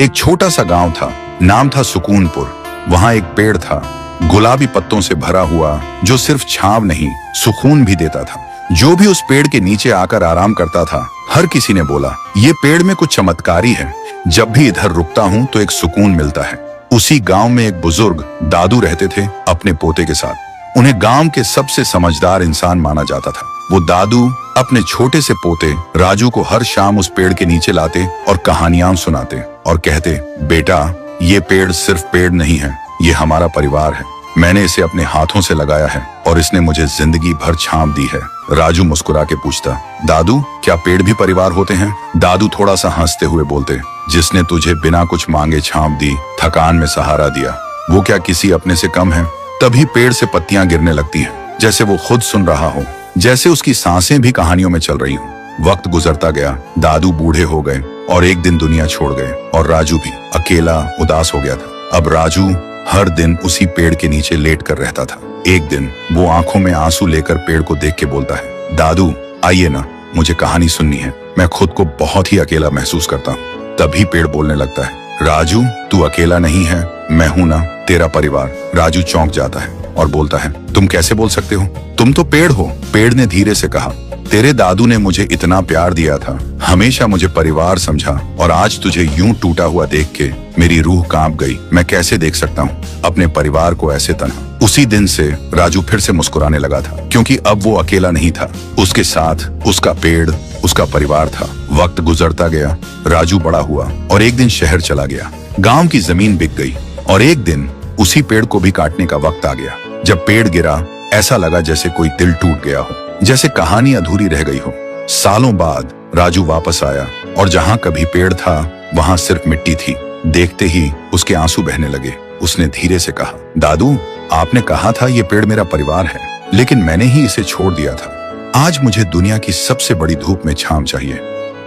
एक छोटा सा गांव था, नाम था सुकूनपुर। वहां एक पेड़ था, गुलाबी पत्तों से भरा हुआ, जो सिर्फ छांव नहीं सुकून भी देता था। जो भी उस पेड़ के नीचे आकर आराम करता था, हर किसी ने बोला, ये पेड़ में कुछ चमत्कारी है। जब भी इधर रुकता हूँ तो एक सुकून मिलता है। उसी गांव में एक बुजुर्ग दादू रहते थे अपने पोते के साथ। उन्हें गांव के सबसे समझदार इंसान माना जाता था। वो दादू अपने छोटे से पोते राजू को हर शाम उस पेड़ के नीचे लाते और कहानियां सुनाते और कहते, बेटा ये पेड़ सिर्फ पेड़ नहीं है, ये हमारा परिवार है। मैंने इसे अपने हाथों से लगाया है और इसने मुझे जिंदगी भर छांव दी है। राजू मुस्कुरा के पूछता, दादू क्या पेड़ भी परिवार होते हैं? दादू थोड़ा सा हंसते हुए बोलते, जिसने तुझे बिना कुछ मांगे छांव दी, थकान में सहारा दिया, वो क्या किसी अपने से कम है? तभी पेड़ से पत्तियां गिरने लगती हैं, जैसे वो खुद सुन रहा हो, जैसे उसकी सांसें भी कहानियों में चल रही हो। वक्त गुजरता गया, दादू बूढ़े हो गए और एक दिन दुनिया छोड़ गए और राजू भी अकेला उदास हो गया था। अब राजू हर दिन उसी पेड़ के नीचे लेट कर रहता था। एक दिन वो आंखों में आंसू लेकर पेड़ को देख के बोलता है, दादू आइए ना, मुझे कहानी सुननी है, मैं खुद को बहुत ही अकेला महसूस करता हूँ। तभी पेड़ बोलने लगता है, राजू तू अकेला नहीं है, मैं हूं ना, तेरा परिवार। राजू चौंक जाता है और बोलता है, तुम कैसे बोल सकते हो? तुम तो पेड़ हो। पेड़ ने धीरे से कहा, तेरे दादू ने मुझे इतना प्यार दिया था, हमेशा मुझे परिवार समझा, और आज तुझे यूं टूटा हुआ देख के मेरी रूह कांप गई। मैं कैसे देख सकता हूँ अपने परिवार को ऐसे तन्हा। उसी दिन से राजू फिर से मुस्कुराने लगा था, क्योंकि अब वो अकेला नहीं था, उसके साथ उसका पेड़, उसका परिवार था। वक्त गुजरता गया, राजू बड़ा हुआ और एक दिन शहर चला गया। गांव की जमीन बिक गई और एक दिन उसी पेड़ को भी काटने का वक्त आ गया। जब पेड़ गिरा, ऐसा लगा जैसे कोई दिल टूट गया हो, जैसे कहानी अधूरी रह गई हो। सालों बाद राजू वापस आया और जहां कभी पेड़ था वहां सिर्फ मिट्टी थी। देखते ही उसके आंसू बहने लगे। उसने धीरे से कहा, दादू आपने कहा था ये पेड़ मेरा परिवार है, लेकिन मैंने ही इसे छोड़ दिया था। आज मुझे दुनिया की सबसे बड़ी धूप में छांव चाहिए,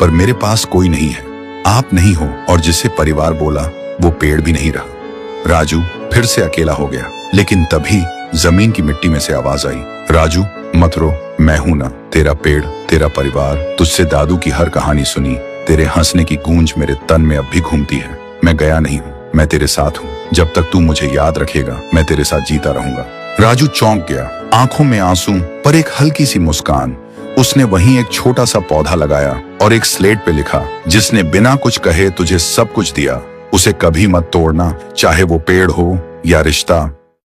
पर मेरे पास कोई नहीं है। आप नहीं हो, और जिसे परिवार बोला वो पेड़ भी नहीं रहा। राजू फिर से अकेला हो गया, लेकिन तभी जमीन की मिट्टी में से आवाज आई, राजू मत रो, मैं हूं ना, तेरा पेड़, तेरा परिवार। तुझसे दादू की हर कहानी सुनी, तेरे हंसने की गूंज मेरे तन में अब भी घूमती है। मैं गया नहीं हूँ, मैं तेरे साथ हूँ। जब तक तू मुझे याद रखेगा, मैं तेरे साथ जीता रहूंगा। राजू चौंक गया, आंखों में आंसू पर एक हल्की सी मुस्कान। उसने वहीं एक छोटा सा पौधा लगाया और एक स्लेट पे लिखा, जिसने बिना कुछ कहे तुझे सब कुछ दिया, उसे कभी मत तोड़ना, चाहे वो पेड़ हो या रिश्ता।